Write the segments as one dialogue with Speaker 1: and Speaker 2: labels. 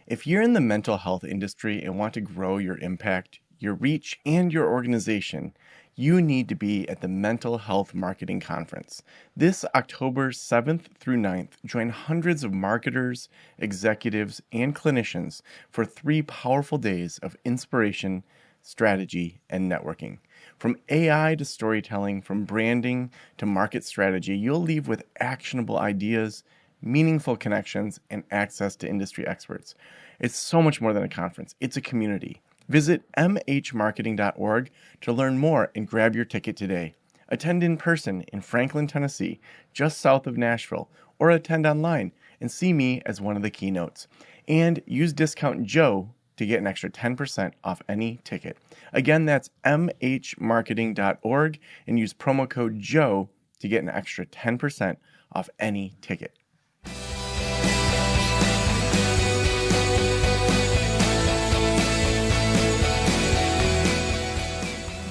Speaker 1: If you're in the mental health industry and want to grow your impact, your reach, and your organization, you need to be at the Mental Health Marketing Conference. This October 7th through 9th, join hundreds of marketers, executives, and clinicians for 3 powerful days of inspiration, strategy, and networking. From AI to storytelling, from branding to market strategy, you'll leave with actionable ideas, meaningful connections, and access to industry experts. It's so much more than a conference, it's a community. Visit mhmarketing.org to learn more and grab your ticket today. Attend in person in Franklin, Tennessee, just south of Nashville, or attend online and see me as one of the keynotes. And use discount Joe to get an extra 10% off any ticket. Again, that's mhmarketing.org and use promo code Joe to get an extra 10% off any ticket.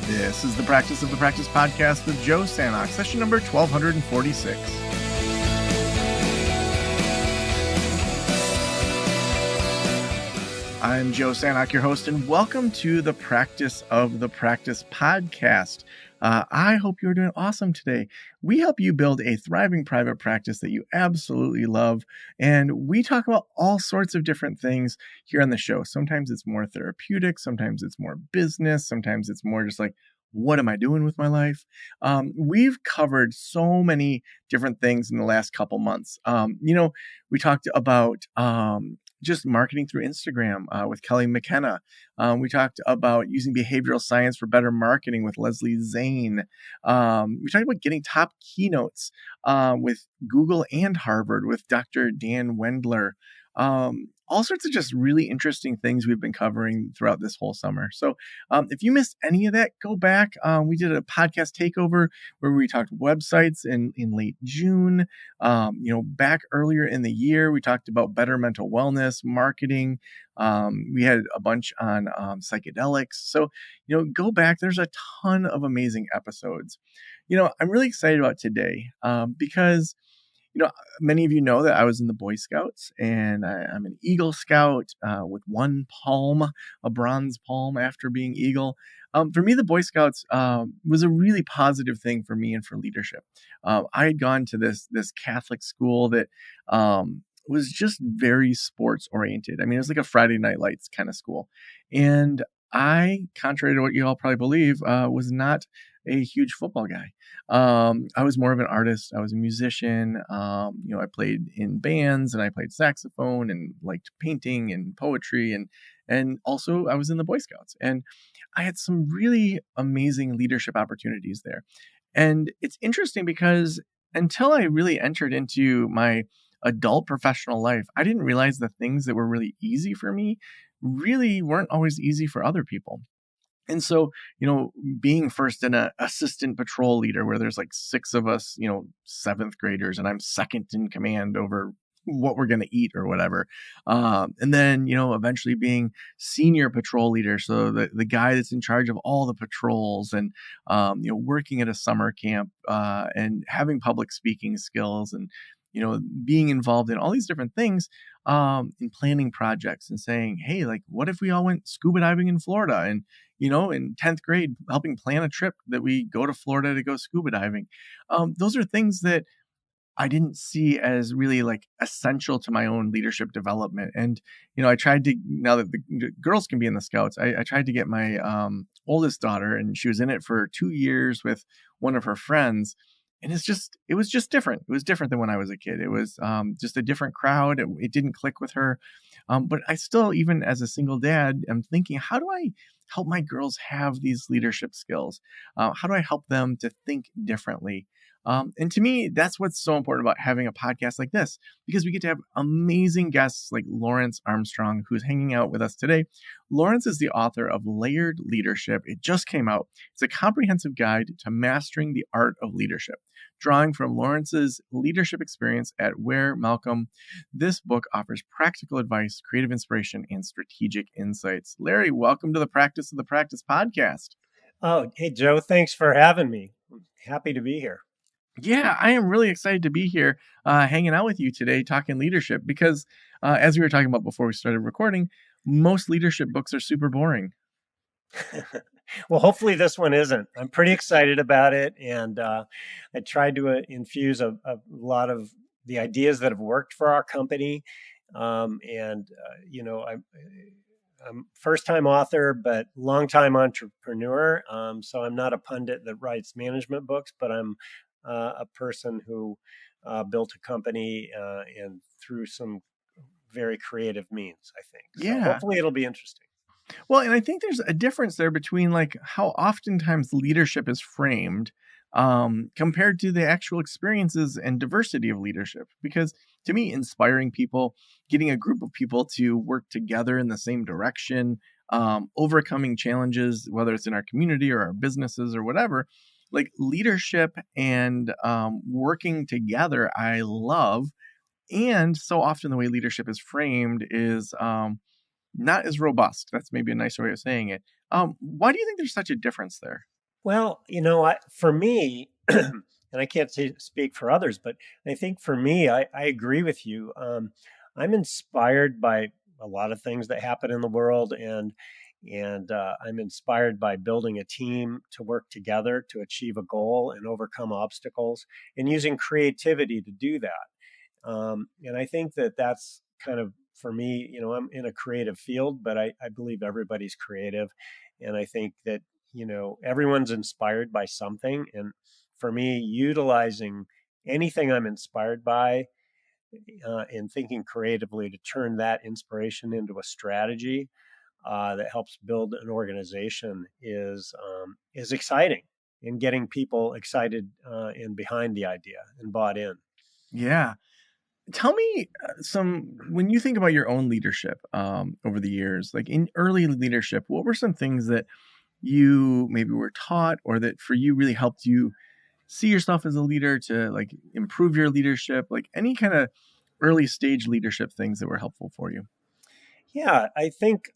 Speaker 1: This is the Practice of the Practice podcast with Joe Sanok, session number 1246. I'm Joe Sanok, your host, and welcome to the Practice of the Practice podcast. I hope you're doing awesome today. We help you build a thriving private practice that you absolutely love, and we talk about all sorts of different things here on the show. Sometimes it's more therapeutic, sometimes it's more business, sometimes it's more just like, what am I doing with my life? We've covered so many different things in the last couple months. We talked about just marketing through Instagram with Kelly McKenna. We talked about using behavioral science for better marketing with Leslie Zane. We talked about getting top keynotes with Google and Harvard with Dr. Dan Wendler. All sorts of just really interesting things we've been covering throughout this whole summer. So if you missed any of that, go back. We did a podcast takeover where we talked websites in late June. Back earlier in the year, we talked about better mental wellness, marketing. We had a bunch on psychedelics. So, go back. There's a ton of amazing episodes. I'm really excited about today because many of you know that I was in the Boy Scouts, and I'm an Eagle Scout with one palm, a bronze palm after being Eagle. For me, the Boy Scouts was a really positive thing for me and for leadership. I had gone to this Catholic school that was just very sports oriented. I mean, it was like a Friday Night Lights kind of school. And I, contrary to what you all probably believe, was not a huge football guy. I was more of an artist. I was a musician. I played in bands and I played saxophone and liked painting and poetry. And also I was in the Boy Scouts, and I had some really amazing leadership opportunities there. And it's interesting because until I really entered into my adult professional life, I didn't realize the things that were really easy for me really weren't always easy for other people. And so, being first an assistant patrol leader where there's like 6 of us, 7th graders, and I'm second in command over what we're going to eat or whatever. And then, eventually being senior patrol leader. So the guy that's in charge of all the patrols and, working at a summer camp and having public speaking skills and, being involved in all these different things in planning projects and saying, hey, like, what if we all went scuba diving in Florida? And, in 10th grade, helping plan a trip that we go to Florida to go scuba diving. Those are things that I didn't see as really like essential to my own leadership development. And, I tried to, now that the girls can be in the Scouts, I tried to get my oldest daughter, and she was in it for 2 years with one of her friends. And it was just different. It was different than when I was a kid. It was just a different crowd. It didn't click with her. But I still, even as a single dad, am thinking, how do I help my girls have these leadership skills? How do I help them to think differently? And to me, that's what's so important about having a podcast like this, because we get to have amazing guests like Lawrence Armstrong, who's hanging out with us today. Lawrence is the author of Layered Leadership. It just came out. It's a comprehensive guide to mastering the art of leadership, drawing from Lawrence's leadership experience at Ware Malcolm. This book offers practical advice, creative inspiration, and strategic insights. Larry, welcome to the Practice of the Practice podcast.
Speaker 2: Oh, hey, Joe, thanks for having me. I'm happy to be here.
Speaker 1: Yeah, I am really excited to be here, hanging out with you today, talking leadership because, as we were talking about before we started recording, most leadership books are super boring.
Speaker 2: Well, hopefully this one isn't. I'm pretty excited about it, and I tried to infuse a lot of the ideas that have worked for our company. And I'm first time author, but long time entrepreneur. So I'm not a pundit that writes management books, but I'm a person who built a company and through some very creative means, I think. So
Speaker 1: Yeah.
Speaker 2: hopefully it'll be interesting.
Speaker 1: Well, and I think there's a difference there between like how oftentimes leadership is framed compared to the actual experiences and diversity of leadership. Because to me, inspiring people, getting a group of people to work together in the same direction, overcoming challenges, whether it's in our community or our businesses or whatever, like leadership and working together, I love. And so often the way leadership is framed is not as robust. That's maybe a nicer way of saying it. Why do you think there's such a difference there?
Speaker 2: Well, for me, and I can't speak for others, but I think for me, I agree with you. I'm inspired by a lot of things that happen in the world, and I'm inspired by building a team to work together to achieve a goal and overcome obstacles, and using creativity to do that. And I think that that's kind of for me, I'm in a creative field, but I believe everybody's creative. And I think that, everyone's inspired by something. And for me, utilizing anything I'm inspired by and thinking creatively to turn that inspiration into a strategy that helps build an organization is exciting and getting people excited and behind the idea and bought in.
Speaker 1: Yeah. Tell me some, when you think about your own leadership over the years, like in early leadership, what were some things that you maybe were taught or that for you really helped you see yourself as a leader to like improve your leadership, like any kind of early stage leadership things that were helpful for you?
Speaker 2: Yeah, I think,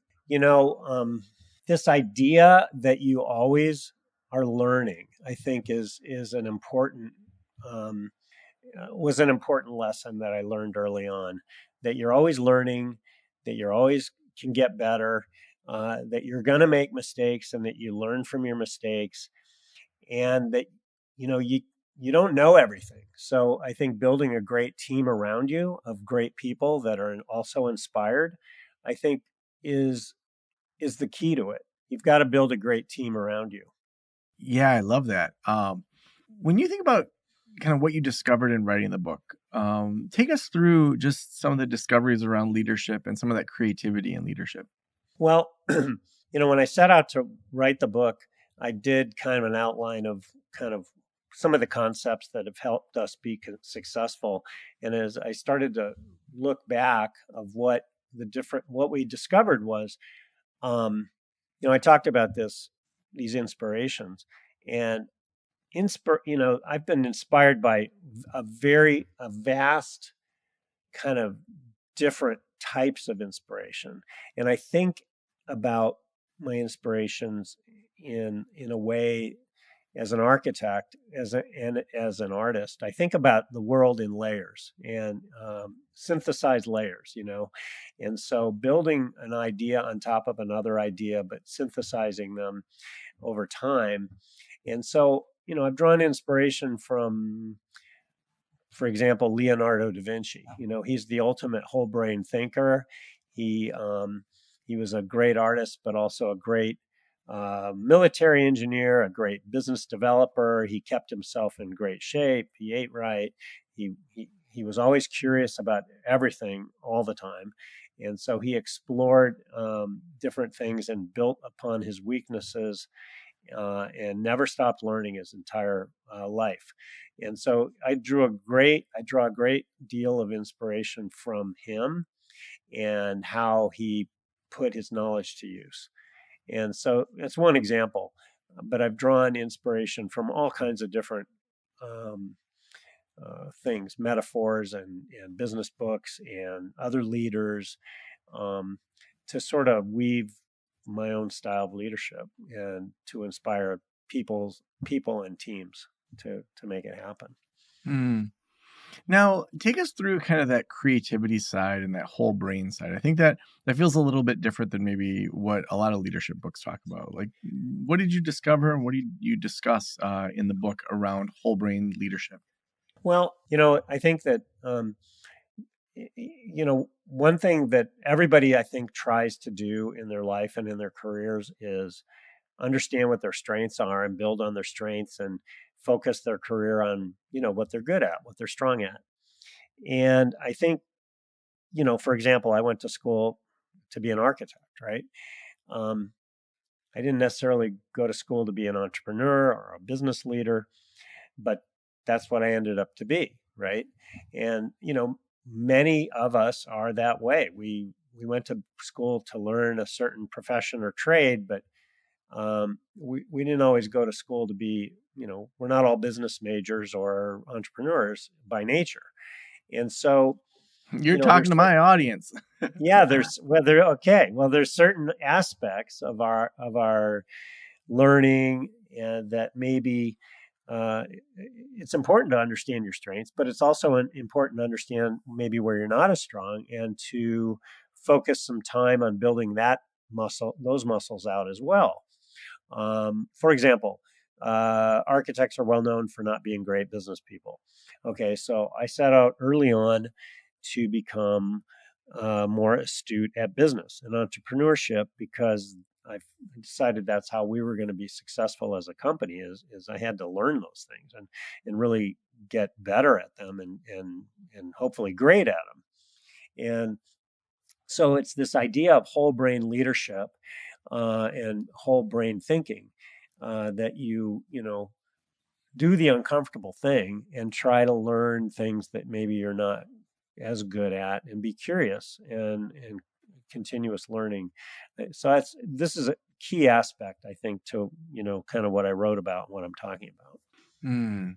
Speaker 2: this idea that you always are learning, I think is an important um, was an important lesson that I learned early on. That you're always learning, that you're always can get better, that you're going to make mistakes, and that you learn from your mistakes, and that you don't know everything. So I think building a great team around you of great people that are also inspired, I think is is the key to it. You've got to build a great team around you.
Speaker 1: Yeah, I love that. When you think about kind of what you discovered in writing the book, take us through just some of the discoveries around leadership and some of that creativity in leadership.
Speaker 2: Well, when I set out to write the book, I did kind of an outline of kind of some of the concepts that have helped us be successful. And as I started to look back of what we discovered was, I talked about these inspirations, and I've been inspired by a vast kind of different types of inspiration. And I think about my inspirations in a way as an architect, and as an artist. I think about the world in layers and synthesized layers, and so building an idea on top of another idea, but synthesizing them over time. And so, I've drawn inspiration from, for example, Leonardo da Vinci. He's the ultimate whole brain thinker. He was a great artist, but also a great military engineer, a great business developer. He kept himself in great shape. He ate right. He was always curious about everything all the time. And so he explored different things and built upon his weaknesses and never stopped learning his entire life. And so I draw a great deal of inspiration from him and how he put his knowledge to use. And so that's one example. But I've drawn inspiration from all kinds of different um, things, metaphors, and business books and other leaders, um, to sort of weave my own style of leadership and to inspire people and teams to make it happen.
Speaker 1: Hmm. Now, take us through kind of that creativity side and that whole brain side. I think that feels a little bit different than maybe what a lot of leadership books talk about. Like, what did you discover and what did you discuss in the book around whole brain leadership?
Speaker 2: Well, I think that one thing that everybody I think tries to do in their life and in their careers is understand what their strengths are and build on their strengths and focus their career on, what they're good at, what they're strong at. And I think, for example, I went to school to be an architect, right? Um, I didn't necessarily go to school to be an entrepreneur or a business leader, but that's what I ended up to be, right? And many of us are that way. We went to school to learn a certain profession or trade, but we didn't always go to school to be, we're not all business majors or entrepreneurs by nature. And so,
Speaker 1: You're talking
Speaker 2: there's
Speaker 1: to my audience.
Speaker 2: yeah, there's whether okay, well, there's certain aspects of our learning and that maybe uh, it's important to understand your strengths, but it's also important to understand maybe where you're not as strong and to focus some time on building those muscles out as well. For example, architects are well known for not being great business people. Okay, so I set out early on to become more astute at business and entrepreneurship because I decided that's how we were going to be successful as a company. Is I had to learn those things and really get better at them and hopefully great at them. And so it's this idea of whole brain leadership and whole brain thinking that you do the uncomfortable thing and try to learn things that maybe you're not as good at and be curious and continuous learning. So this is a key aspect, I think, to kind of what I wrote about, what I'm talking about.
Speaker 1: Hmm.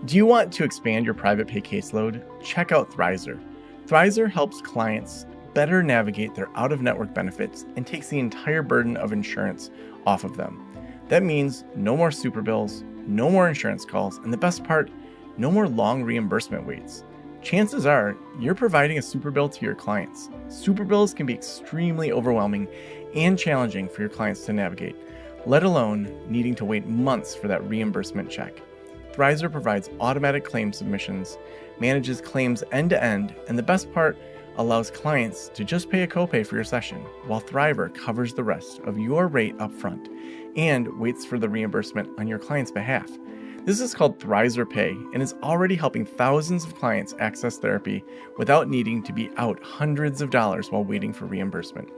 Speaker 1: Do you want to expand your private pay caseload? Check out Thrizer. Thrizer helps clients better navigate their out of network benefits and takes the entire burden of insurance off of them. That means no more super bills, no more insurance calls, and the best part, no more long reimbursement waits. Chances are you're providing a super bill to your clients. Super bills can be extremely overwhelming and challenging for your clients to navigate, let alone needing to wait months for that reimbursement check. Thrizer provides automatic claim submissions, manages claims end to end, and the best part, allows clients to just pay a copay for your session, while Thriver covers the rest of your rate upfront and waits for the reimbursement on your client's behalf. This is called Thrizer Pay and is already helping thousands of clients access therapy without needing to be out hundreds of dollars while waiting for reimbursement.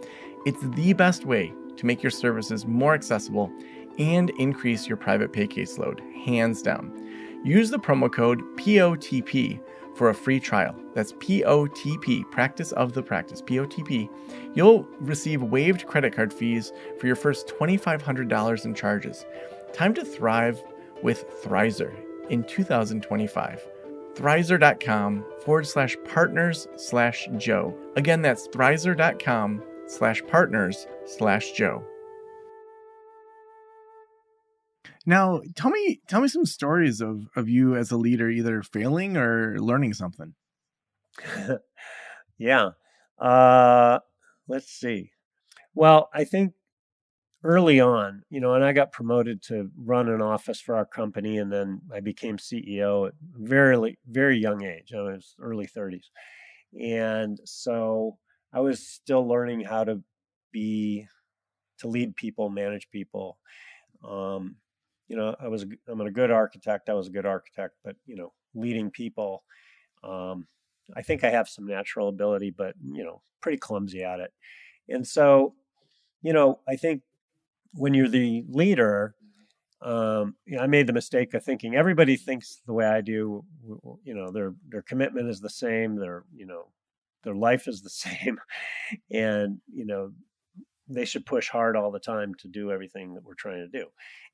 Speaker 1: It's the best way to make your services more accessible and increase your private pay caseload, hands down. Use the promo code POTP for a free trial. That's POTP, Practice of the Practice, POTP. You'll receive waived credit card fees for your first $2,500 in charges. Time to thrive with Thrizer in 2025. Thrizer.com/partners/Joe. Again, that's Thrizer.com/partners/Joe. Now, tell me some stories of you as a leader, either failing or learning something.
Speaker 2: Yeah. Uh, let's see. Well, I think early on, and I got promoted to run an office for our company, and then I became CEO at very, very young age. I was early 30s. And so I was still learning how to lead people, manage people. Um, I'm a good architect. I was a good architect, but leading people, um, I think I have some natural ability, but pretty clumsy at it. And so, I think when you're the leader, I made the mistake of thinking everybody thinks the way I do. Their commitment is the same. Their life is the same, and they should push hard all the time to do everything that we're trying to do.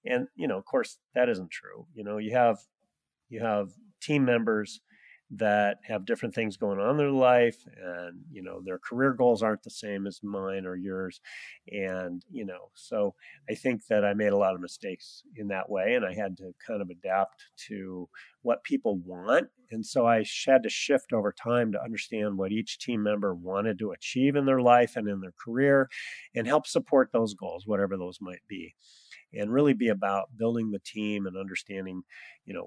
Speaker 2: And of course, that isn't true. You have team members that have different things going on in their life, and their career goals aren't the same as mine or yours. And so I think that I made a lot of mistakes in that way, and I had to kind of adapt to what people want. And so I had to shift over time to understand what each team member wanted to achieve in their life and in their career, and help support those goals, whatever those might be, and really be about building the team and understanding,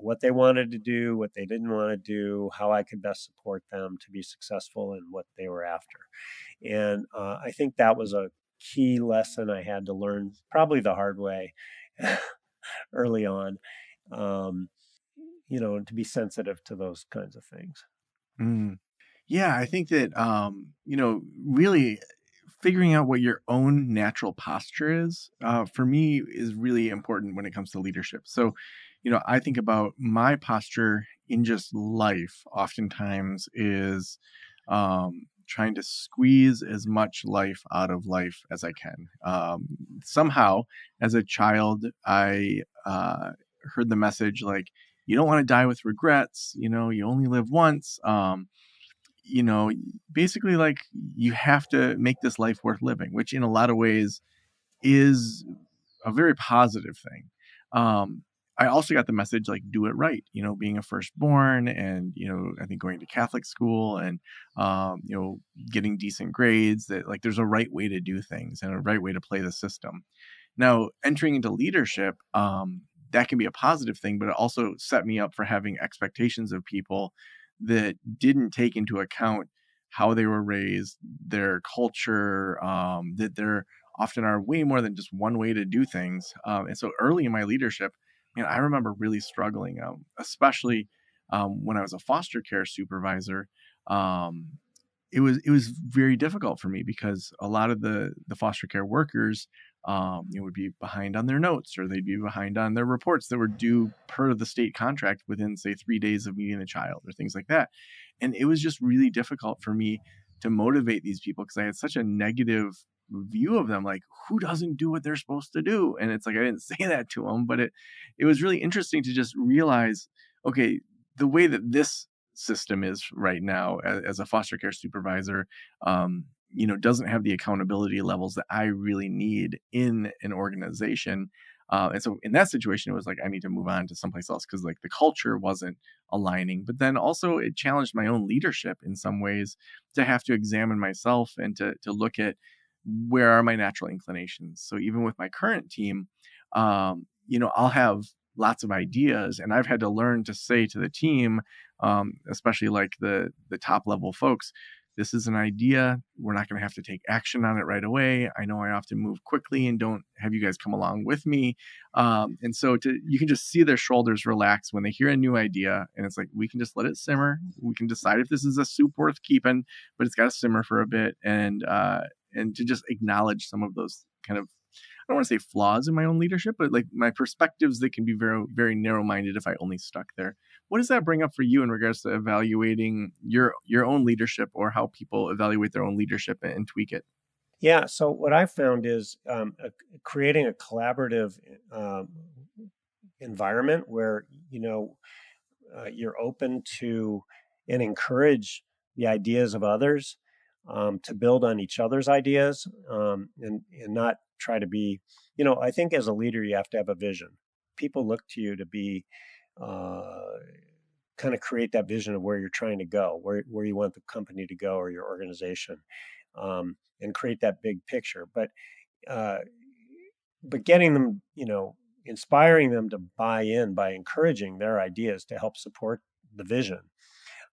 Speaker 2: what they wanted to do, what they didn't want to do, how I could best support them to be successful in what they were after. And I think that was a key lesson I had to learn, probably the hard way, early on. Um, and to be sensitive to those kinds of things.
Speaker 1: Mm. Yeah, I think that really figuring out what your own natural posture is, for me, is really important when it comes to leadership. So, I think about my posture in just life oftentimes is trying to squeeze as much life out of life as I can. Somehow, as a child, I heard the message like, you don't want to die with regrets, you only live once. You know, basically like you have to make this life worth living, which in a lot of ways is a very positive thing. Um, I also got the message like do it right, being a firstborn and, I think going to Catholic school and, getting decent grades, that like there's a right way to do things and a right way to play the system. Now, entering into leadership, that can be a positive thing, but it also set me up for having expectations of people that didn't take into account how they were raised, their culture, that there often are way more than just one way to do things. And so early in my leadership, I remember really struggling, especially when I was a foster care supervisor. Um, it was very difficult for me because a lot of the foster care workers would be behind on their notes, or they'd be behind on their reports that were due per the state contract within, say, 3 days of meeting the child or things like that. And it was just really difficult for me to motivate these people because I had such a negative view of them, like who doesn't do what they're supposed to do. And it's like I didn't say that to them, but it was really interesting to just realize, okay, the way that this system is right now as a foster care supervisor, doesn't have the accountability levels that I really need in an organization. And so in that situation, it was like, I need to move on to someplace else because like the culture wasn't aligning. But then also it challenged my own leadership in some ways to have to examine myself and to look at where are my natural inclinations. So even with my current team, I'll have lots of ideas, and I've had to learn to say to the team, especially like the top level folks, this is an idea. We're not going to have to take action on it right away. I know I often move quickly and don't have you guys come along with me. And so you can just see their shoulders relax when they hear a new idea. And it's like, we can just let it simmer. We can decide if this is a soup worth keeping, but it's got to simmer for a bit. And to just acknowledge some of those kind of, I don't want to say flaws in my own leadership, but like my perspectives that can be very, very narrow minded if I only stuck there. What does that bring up for you in regards to evaluating your own leadership, or how people evaluate their own leadership and tweak it?
Speaker 2: Yeah. So what I found is creating a collaborative environment where you're open to and encourage the ideas of others, to build on each other's ideas, and not try to be, I think as a leader, you have to have a vision. People look to you to be uh, kind of create that vision of where you're trying to go, where you want the company to go or your organization, and create that big picture. Uh, but getting them, inspiring them to buy in by encouraging their ideas to help support the vision,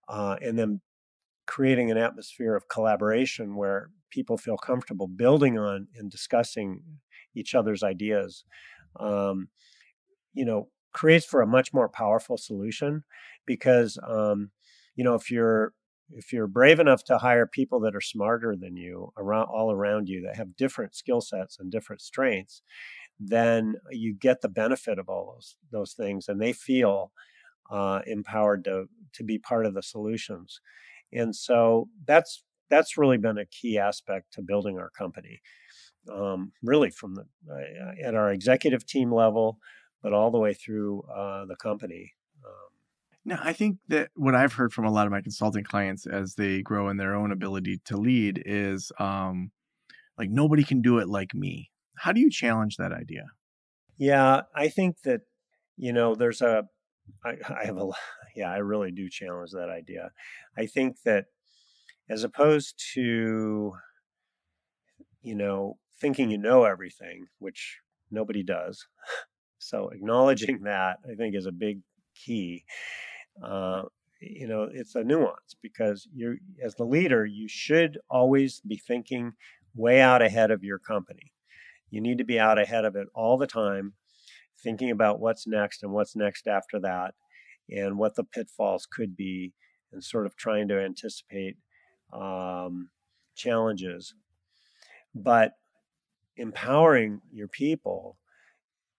Speaker 2: and then creating an atmosphere of collaboration where people feel comfortable building on and discussing each other's ideas, um, creates for a much more powerful solution. Because if you're brave enough to hire people that are smarter than you around all around you, that have different skill sets and different strengths, then you get the benefit of all those things, and they feel empowered to be part of the solutions. And so that's really been a key aspect to building our company, really from the at our executive team level, but all the way through the company.
Speaker 1: Now, I think that what I've heard from a lot of my consulting clients as they grow in their own ability to lead is like nobody can do it like me. How do you challenge that idea?
Speaker 2: Yeah, I think that, there's I have a, yeah, I really do challenge that idea. I think that as opposed to, thinking you know everything, which nobody does. So acknowledging that, I think, is a big key. Uh, it's a nuance because as the leader, you should always be thinking way out ahead of your company. You need to be out ahead of it all the time, thinking about what's next and what's next after that, and what the pitfalls could be, and sort of trying to anticipate um, challenges. But empowering your people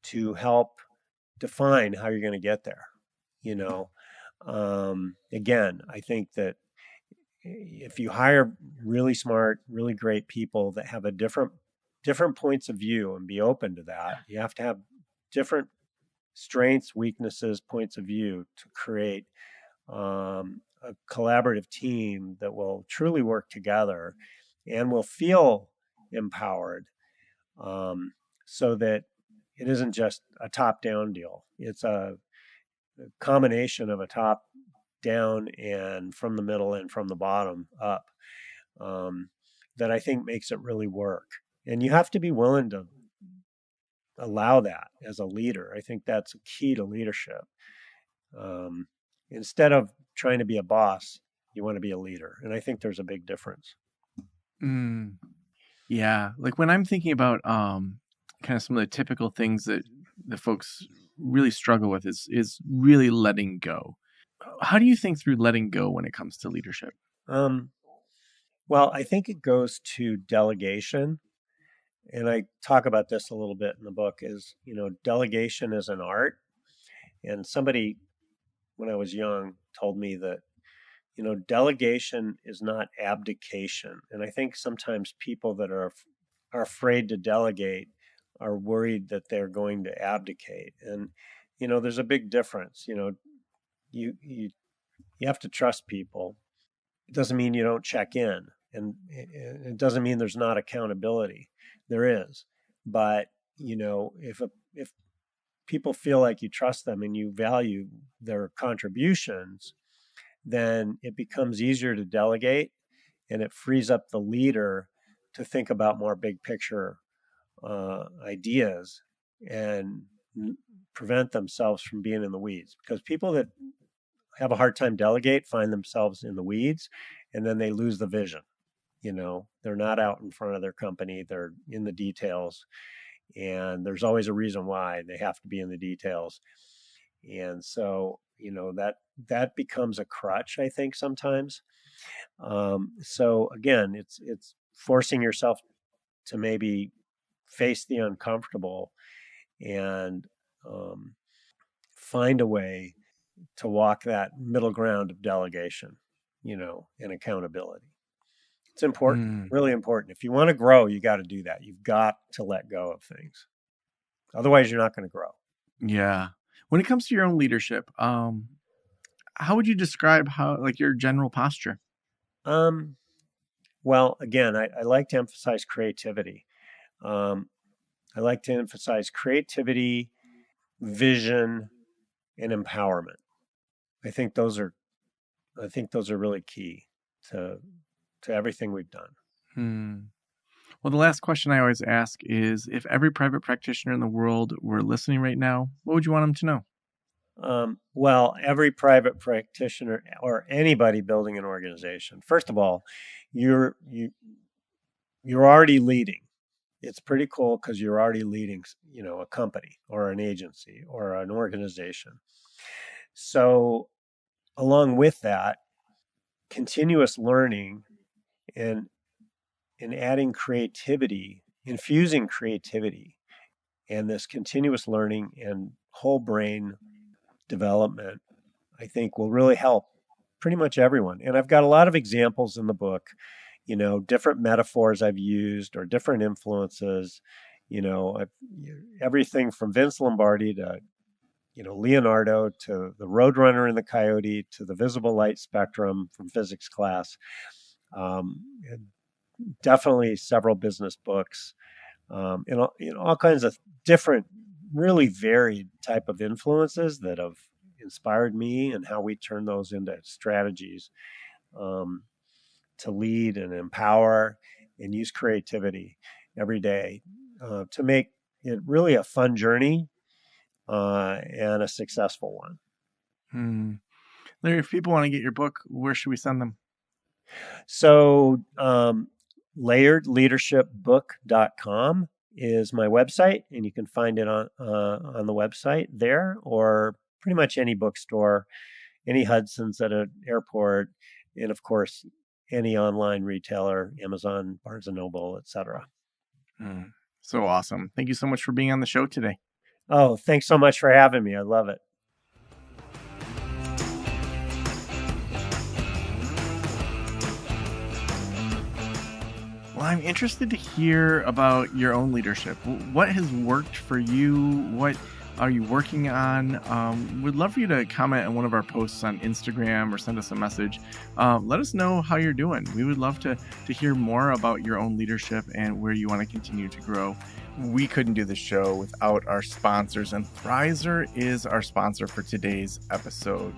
Speaker 2: to help define how you're going to get there. You know, again, I think that if you hire really smart, really great people that have a different points of view and be open to that, you have to have different strengths, weaknesses, points of view to create a collaborative team that will truly work together and will feel empowered, um, so that it isn't just a top down deal. It's a combination of a top down and from the middle and from the bottom up, um, that I think makes it really work. And you have to be willing to allow that as a leader. I think that's a key to leadership. Um, Instead of trying to be a boss, you want to be a leader. And I think there's a big difference.
Speaker 1: Mm, yeah, like when I'm thinking about kind of some of the typical things that the folks really struggle with is really letting go. How do you think through letting go when it comes to leadership?
Speaker 2: Um, well, I think it goes to delegation. And I talk about this a little bit in the book is, delegation is an art. And somebody, when I was young, told me that, delegation is not abdication. And I think sometimes people that are afraid to delegate are worried that they're going to abdicate. And, there's a big difference. You have to trust people. It doesn't mean you don't check in, and it doesn't mean there's not accountability. There is, but if people feel like you trust them and you value their contributions, then it becomes easier to delegate, and it frees up the leader to think about more big picture ideas and prevent themselves from being in the weeds. Because people that have a hard time delegate find themselves in the weeds, and then they lose the vision. They're not out in front of their company, they're in the details, and there's always a reason why they have to be in the details. And so that becomes a crutch, I think, sometimes. So again, it's forcing yourself to maybe face the uncomfortable and um, find a way to walk that middle ground of delegation, and accountability. It's important,
Speaker 1: Mm,
Speaker 2: really important. If you want to grow, you got to do that. You've got to let go of things. Otherwise, you're not going to grow.
Speaker 1: yeah. When it comes to your own leadership, how would you describe how like your general posture?
Speaker 2: Um, well, again, I like to emphasize creativity. Um, I like to emphasize creativity, vision, and empowerment. I think those are I think those are really key to everything we've done.
Speaker 1: Hmm. Well, the last question I always ask is if every private practitioner in the world were listening right now, what would you want them to know?
Speaker 2: Well, every private practitioner or anybody building an organization, first of all, you're you you're already leading. It's pretty cool because you're already leading, a company or an agency or an organization. So, along with that, continuous learning and adding creativity, infusing creativity, and this continuous learning and whole brain development, I think will really help pretty much everyone. And I've got a lot of examples in the book, different metaphors I've used or different influences. I've, everything from Vince Lombardi to Leonardo to the Roadrunner and the Coyote to the visible light spectrum from physics class. And definitely several business books, all kinds of different, really varied type of influences that have inspired me and how we turn those into strategies to lead and empower and use creativity every day to make it really a fun journey and a successful one.
Speaker 1: Larry, if people want to get your book, where should we send them?
Speaker 2: So, layeredleadershipbook.com is my website, and you can find it on the website there, or pretty much any bookstore, any Hudson's at an airport, and of course, any online retailer, Amazon, Barnes & Noble, etc.
Speaker 1: So awesome. Thank you so much for being on the show today.
Speaker 2: Oh, thanks so much for having me. I love it.
Speaker 1: Well, I'm interested to hear about your own leadership. What has worked for you? What are you working on? We'd love for you to comment on one of our posts on Instagram or send us a message. Let us know how you're doing. We would love to hear more about your own leadership and where you want to continue to grow. We couldn't do this show without our sponsors, and Thrizer is our sponsor for today's episode.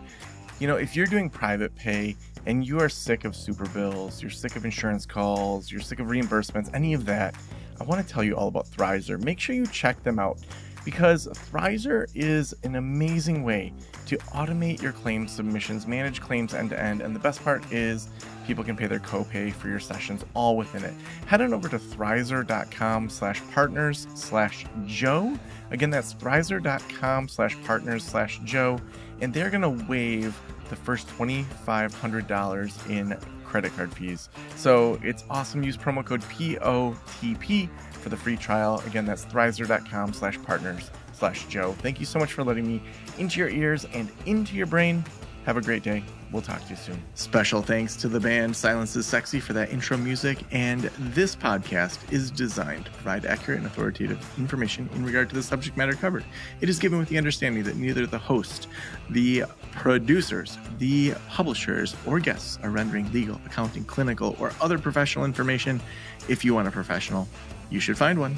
Speaker 1: If you're doing private pay and you are sick of super bills, you're sick of insurance calls, you're sick of reimbursements, any of that, I want to tell you all about Thrizer. Make sure you check them out, because Thrizer is an amazing way to automate your claim submissions, manage claims end to end, and the best part is people can pay their copay for your sessions all within it. Head on over to thrizer.com/partners/Joe. Again, that's thrizer.com/partners/Joe, and they're going to waive the first $2,500 in credit card fees. So it's awesome. Use promo code POTP for the free trial. Again, that's thrizer.com/partners/Joe. Thank you so much for letting me into your ears and into your brain. Have a great day. We'll talk to you soon. Special thanks to the band Silence is Sexy for that intro music. And this podcast is designed to provide accurate and authoritative information in regard to the subject matter covered. It is given with the understanding that neither the host, the producers, the publishers, or guests are rendering legal, accounting, clinical, or other professional information. If you want a professional, you should find one.